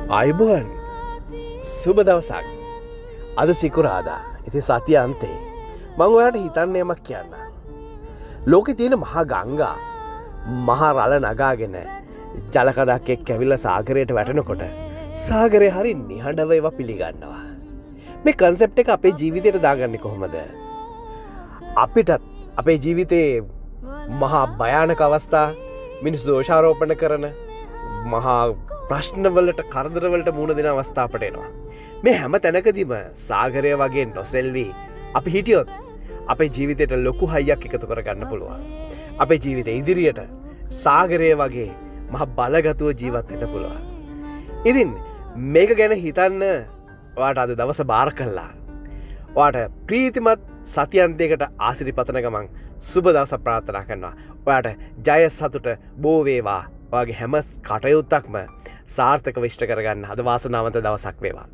අයිබෝන් සුබ දවසක්. අද සිකුරාදා. ඉතින් සතිය අන්තේ. මම ඔයාලට හිතන්න යමක් කියන්න. ලෝකේ තියෙන මහා ගංගා මහා රළ නගාගෙන ජල කඳක් එක්ක ඇවිල්ලා සාගරයට වැටෙනකොට සාගරය හරි නිහඬව ඒවා පිළිගන්නවා. මේ කන්සෙප්ට් එක අපේ ජීවිතයට දාගන්නේ කොහොමද? අපිටත් අපේ ජීවිතේ මහා භයානක අවස්ථා මිනිස් දෝෂාරෝපණ කරන මහා ප්‍රශ්නවලට කරදරවලට මුහුණ දෙන අවස්ථා අපට එනවා. මේ හැම තැනකදීම සාගරය වගේ නොසෙල්වි අපි හිටියොත් අපේ ජීවිතයට ලොකු හයියක් එකතු කරගන්න පුළුවන්. අපේ ජීවිතේ ඉදිරියට සාගරය වගේ මහ බලගතුව ජීවත් වෙන්න පුළුවන්. ඉතින් මේක ගැන හිතන්න ඔයාට අද දවස බාර කළා. ඔයාට ප්‍රීතිමත් සතියන්තයකට ආශිර්වාද පතන ගමන් සුබ දවසක් ප්‍රාර්ථනා කරනවා. ඔයාට ජය සතුට බෝ වේවා. ඔයාගේ හැම කටයුත්තක්ම සාර්ථකව ඉෂ්ට කරගන්න අද වාසනාවන්ත දවසක් වේවා.